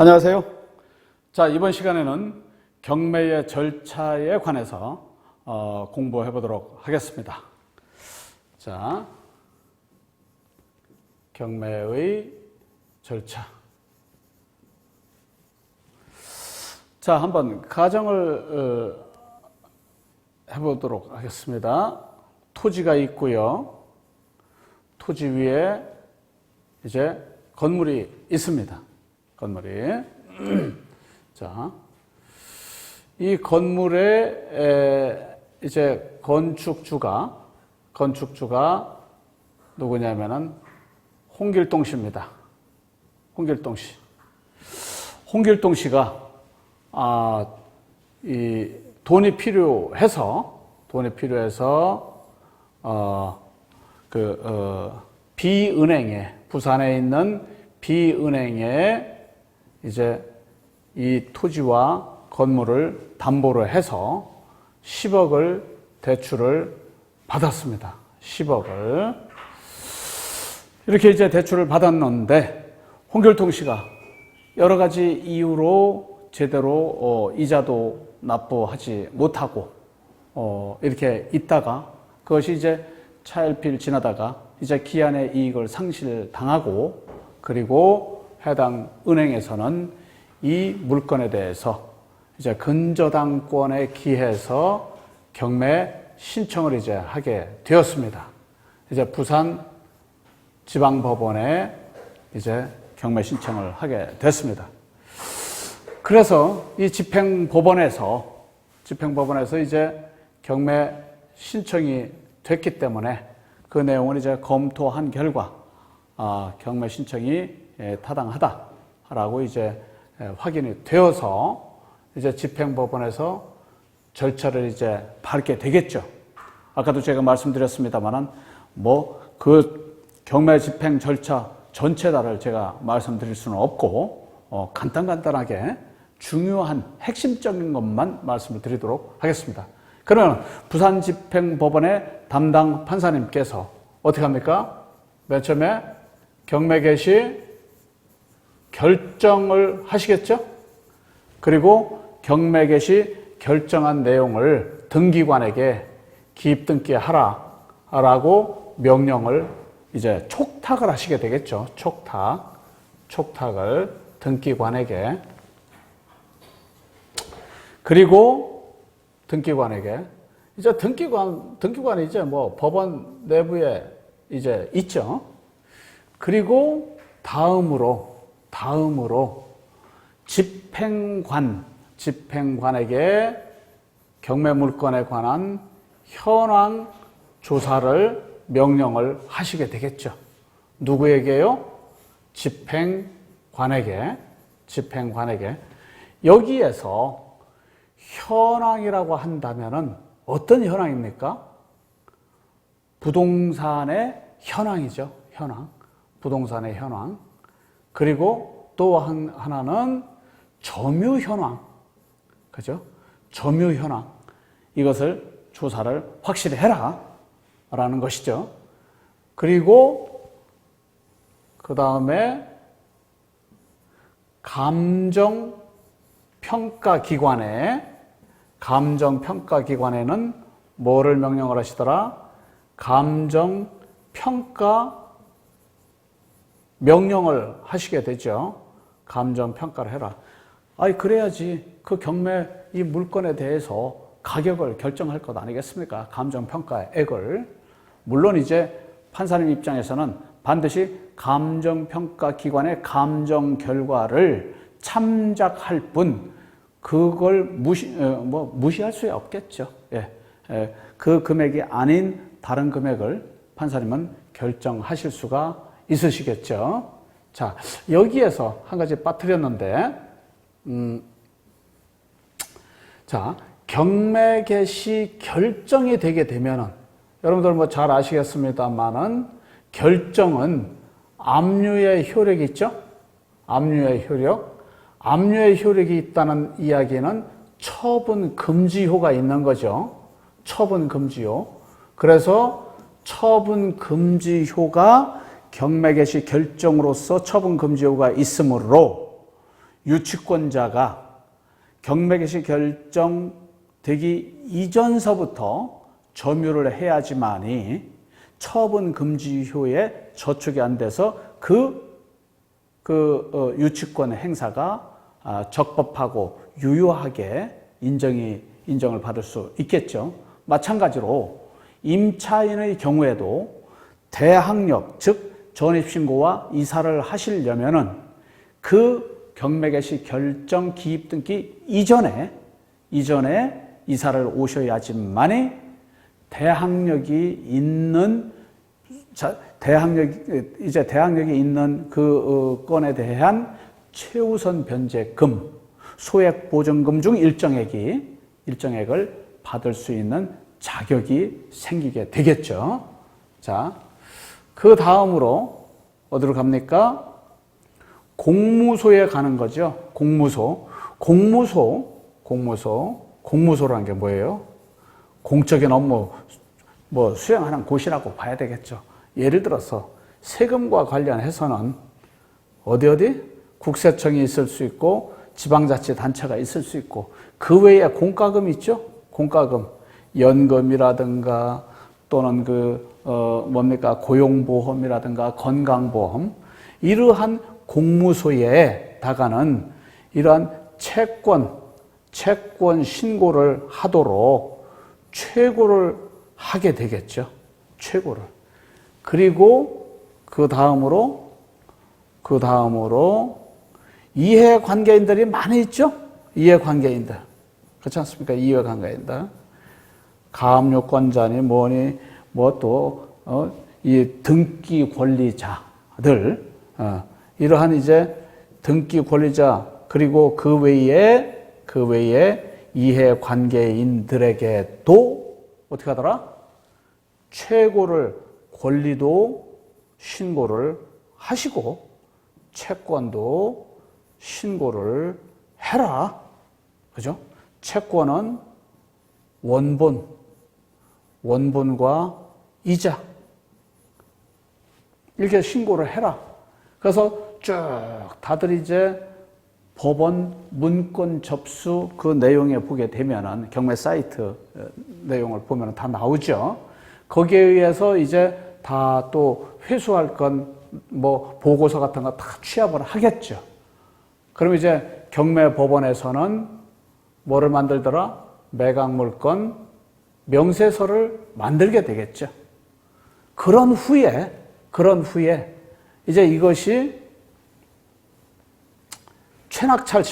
안녕하세요. 자, 이번 시간에는 경매의 절차에 관해서 공부해 보도록 하겠습니다. 자, 경매의 절차. 자, 한번 가정을 해보도록 하겠습니다. 토지가 있고요. 토지 위에 이제 건물이 있습니다. 건물이. 자, 이 건물의 이제 건축주가 누구냐면은 홍길동 씨입니다. 홍길동 씨. 홍길동 씨가 이 돈이 필요해서 B은행에, 부산에 있는 B은행에 이제 이 토지와 건물을 담보로 해서 10억을 대출을 받았습니다. 10억을. 이렇게 이제 대출을 받았는데 홍길동 씨가 여러 가지 이유로 제대로 이자도 납부하지 못하고 이렇게 있다가 그것이 이제 차일피일 지나다가 이제 기한의 이익을 상실당하고 그리고 해당 은행에서는 이 물건에 대해서 이제 근저당권에 기해서 경매 신청을 이제 하게 되었습니다. 이제 부산 지방법원에 이제 경매 신청을 하게 됐습니다. 그래서 이 집행법원에서 이제 경매 신청이 됐기 때문에 그 내용을 이제 검토한 결과 경매 신청이 타당하다라고 이제 확인이 되어서 이제 집행법원에서 절차를 이제 밟게 되겠죠. 아까도 제가 말씀드렸습니다만은 그 경매 집행 절차 전체다를 제가 말씀드릴 수는 없고 간단하게 중요한 핵심적인 것만 말씀을 드리도록 하겠습니다. 그러면 부산집행법원의 담당 판사님께서 어떻게 합니까? 맨 처음에 경매 개시 결정을 하시겠죠? 그리고 경매 개시 결정한 내용을 등기관에게 기입등기하라라고 명령을 이제 촉탁을 하시게 되겠죠. 촉탁을 등기관에게. 그리고 등기관에게 이제 등기관이 이제 법원 내부에 이제 있죠. 그리고 다음으로 집행관에게 경매 물건에 관한 현황 조사를 명령을 하시게 되겠죠. 누구에게요? 집행관에게. 여기에서 현황이라고 한다면은 어떤 현황입니까? 부동산의 현황이죠. 부동산의 현황. 그리고 또 하나는 점유 현황. 그죠? 점유 현황. 이것을 조사를 확실히 해라. 라는 것이죠. 그리고 그 다음에 감정평가기관에는 뭐를 명령을 하시더라? 감정평가 명령을 하시게 되죠. 감정평가를 해라. 그래야지 그 경매 이 물건에 대해서 가격을 결정할 것 아니겠습니까? 감정평가액을. 물론 이제 판사님 입장에서는 반드시 감정평가기관의 감정 결과를 참작할 뿐 그걸 무시할 수 없겠죠. 그 금액이 아닌 다른 금액을 판사님은 결정하실 수가 있으시겠죠. 자, 여기에서 한 가지 빠뜨렸는데, 자, 경매 개시 결정이 되게 되면은, 여러분들 잘 아시겠습니다만은, 결정은 압류의 효력이 있죠? 압류의 효력. 압류의 효력이 있다는 이야기는 처분 금지효가 있는 거죠. 처분 금지효. 그래서 처분 금지효가 경매 개시 결정으로서 처분 금지효가 있으므로 유치권자가 경매개시 결정되기 이전서부터 점유를 해야지만이 처분 금지효에 저촉이 안 돼서 유치권 행사가 적법하고 유효하게 인정을 받을 수 있겠죠. 마찬가지로 임차인의 경우에도 대항력, 즉 전입신고와 이사를 하시려면은 그 경매개시 결정 기입 등기 이전에 이사를 오셔야지만이 대항력이 있는 그 건에 대한 최우선 변제금, 소액 보증금 중 일정액을 받을 수 있는 자격이 생기게 되겠죠. 자, 그 다음으로 어디로 갑니까? 공무소에 가는 거죠. 공무소라는 게 뭐예요? 공적인 업무 수행하는 곳이라고 봐야 되겠죠. 예를 들어서 세금과 관련해서는 어디 국세청이 있을 수 있고 지방자치단체가 있을 수 있고 그 외에 공과금 있죠. 공과금, 연금이라든가 또는 고용보험이라든가 건강보험, 이러한 공무소에다가는 이러한 채권 신고를 하도록 최고를 하게 되겠죠. 최고를. 그리고 그 다음으로 이해관계인들이 많이 있죠. 이해관계인들. 그렇지 않습니까? 이해관계인들. 가압류권자니 뭐니 이 등기 권리자들, 이러한 이제 등기 권리자, 그리고 그 외에 이해관계인들에게도 어떻게 하더라? 최고를, 권리도 신고를 하시고 채권도 신고를 해라. 그죠? 채권은 원본과 이자 이렇게 신고를 해라. 그래서 쭉 다들 이제 법원 문건 접수 그 내용에 보게 되면은 경매 사이트 내용을 보면 다 나오죠. 거기에 의해서 이제 다 또 회수할 건 보고서 같은 거 다 취합을 하겠죠. 그럼 이제 경매 법원에서는 뭐를 만들더라? 매각물건 명세서를 만들게 되겠죠. 그런 후에 이제 이것이 최낙찰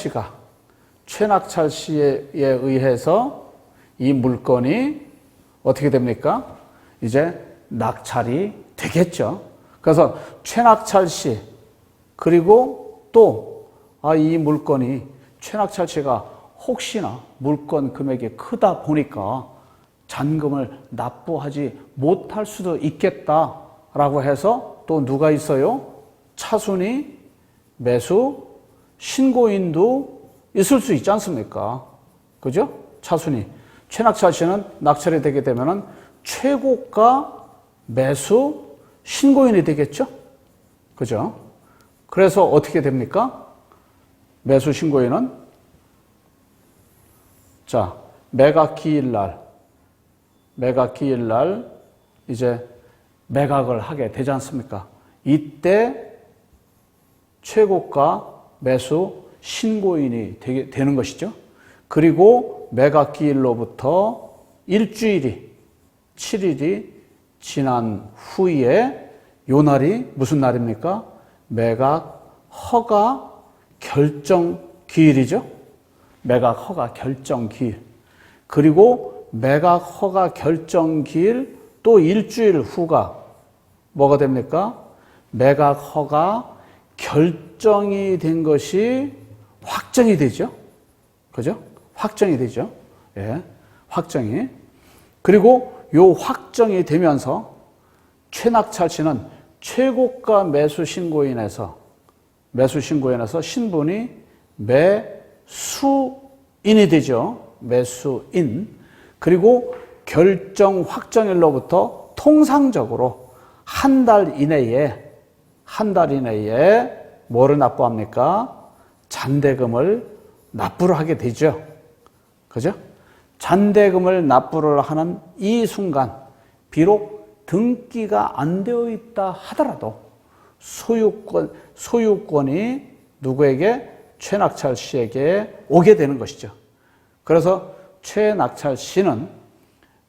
씨에 의해서 이 물건이 어떻게 됩니까? 이제 낙찰이 되겠죠. 그래서 최낙찰 씨, 그리고 또 이 물건이 최낙찰 씨가 혹시나 물건 금액이 크다 보니까 잔금을 납부하지 못할 수도 있겠다라고 해서 또 누가 있어요? 차순위, 매수, 신고인도 있을 수 있지 않습니까? 그죠? 차순위. 최낙찰 씨는 낙찰이 되게 되면은 최고가, 매수, 신고인이 되겠죠? 그죠? 그래서 어떻게 됩니까? 매수 신고인은 매각 기일 날 이제 매각을 하게 되지 않습니까? 이때 최고가, 매수, 신고인이 되는 것이죠. 그리고 매각 기일로부터 일주일이 7일이 지난 후에 요 날이 무슨 날입니까? 매각 허가 결정 기일이죠. 매각 허가 결정 기일. 그리고 매각 허가 결정 기일 또 일주일 후가 뭐가 됩니까? 매각 허가 결정이 된 것이 확정이 되죠. 그죠? 확정이 되죠. 예. 확정이. 그리고 요 확정이 되면서 최낙찰 씨는 최고가 매수 신고인에서 신분이 매수인이 되죠. 매수인. 그리고 결정 확정일로부터 통상적으로 한 달 이내에 뭐를 납부합니까? 잔대금을 납부를 하게 되죠. 그죠? 잔대금을 납부를 하는 이 순간, 비록 등기가 안 되어 있다 하더라도 소유권이 누구에게? 최낙찰 씨에게 오게 되는 것이죠. 그래서 최낙찰 씨는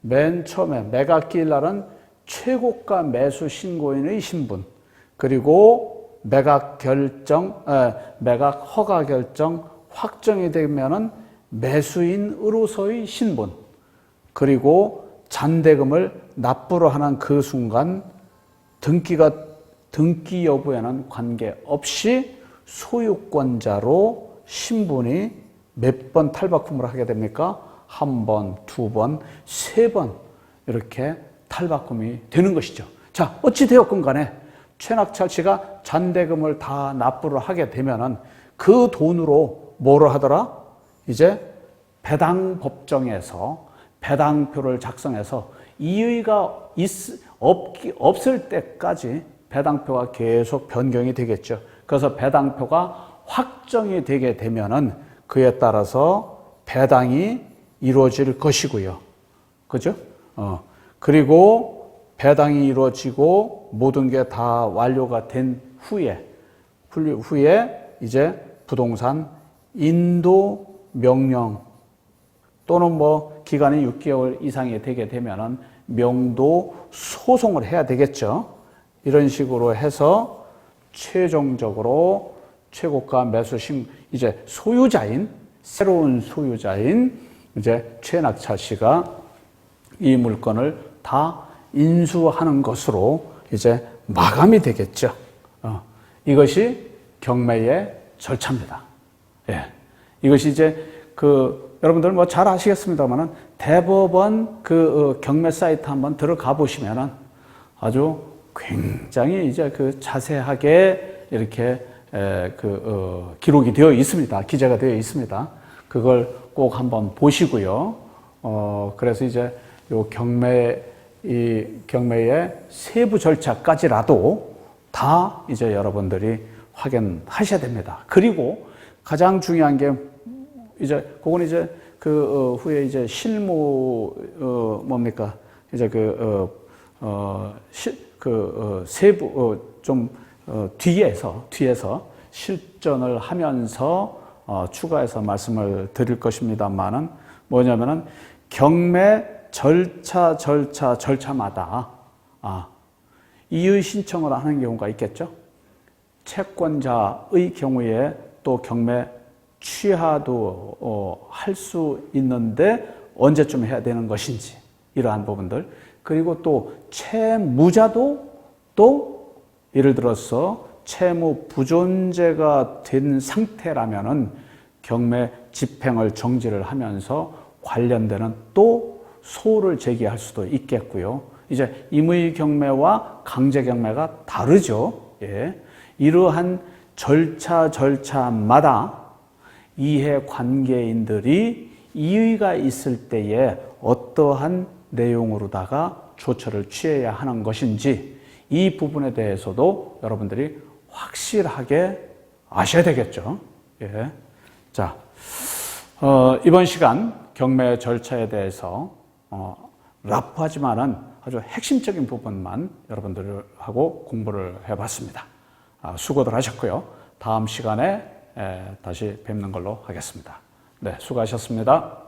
맨 처음에 매각기일 날은 최고가 매수 신고인의 신분, 그리고 매각 허가 결정 확정이 되면은 매수인으로서의 신분, 그리고 잔대금을 납부를 하는 그 순간 등기 여부에는 관계없이 소유권자로 신분이 몇 번 탈바꿈을 하게 됩니까? 한 번, 두 번, 세 번 이렇게 탈바꿈이 되는 것이죠. 자, 어찌 되었건 간에 최낙찰 씨가 잔대금을 다 납부를 하게 되면은 그 돈으로 뭐를 하더라? 이제 배당 법정에서 배당표를 작성해서 이의가 없을 때까지 배당표가 계속 변경이 되겠죠. 그래서 배당표가 확정이 되게 되면은 그에 따라서 배당이 이루어질 것이고요. 그죠? 그리고 배당이 이루어지고 모든 게 다 완료가 된 후에 이제 부동산 인도 명령 또는 뭐 기간이 6개월 이상이 되게 되면은 명도 소송을 해야 되겠죠. 이런 식으로 해서 최종적으로 최고가 매수 이제 새로운 소유자인 이제 최낙찰 씨가 이 물건을 다 인수하는 것으로 이제 마감이 되겠죠. 이것이 경매의 절차입니다. 예. 이것이 이제 여러분들 뭐 잘 아시겠습니다만은 대법원 경매 사이트 한번 들어가 보시면은 아주 굉장히 이제 자세하게 이렇게 기록이 되어 있습니다. 기재가 되어 있습니다. 그걸 꼭 한번 보시고요. 그래서 이제 이 경매의 세부 절차까지라도 다 이제 여러분들이 확인하셔야 됩니다. 그리고 가장 중요한 게 그건 이제 후에 이제 실무 뭡니까? 이제 세부 뒤에서 실전을 하면서 추가해서 말씀을 드릴 것입니다만은 뭐냐면은 경매 절차마다 이의 신청을 하는 경우가 있겠죠. 채권자의 경우에 또 경매 취하도 할 수 있는데 언제쯤 해야 되는 것인지 이러한 부분들, 그리고 또 채무자도 또 예를 들어서 채무 부존재가 된 상태라면은 경매 집행을 정지를 하면서 관련되는 또 소를 제기할 수도 있겠고요. 이제 임의 경매와 강제 경매가 다르죠. 예. 이러한 절차마다 이해 관계인들이 이의가 있을 때에 어떠한 내용으로다가 조처를 취해야 하는 것인지 이 부분에 대해서도 여러분들이 확실하게 아셔야 되겠죠. 예. 자, 이번 시간 경매 절차에 대해서 라프하지만은 아주 핵심적인 부분만 여러분들하고 공부를 해봤습니다. 수고들 하셨고요. 다음 시간에 다시 뵙는 걸로 하겠습니다. 네, 수고하셨습니다.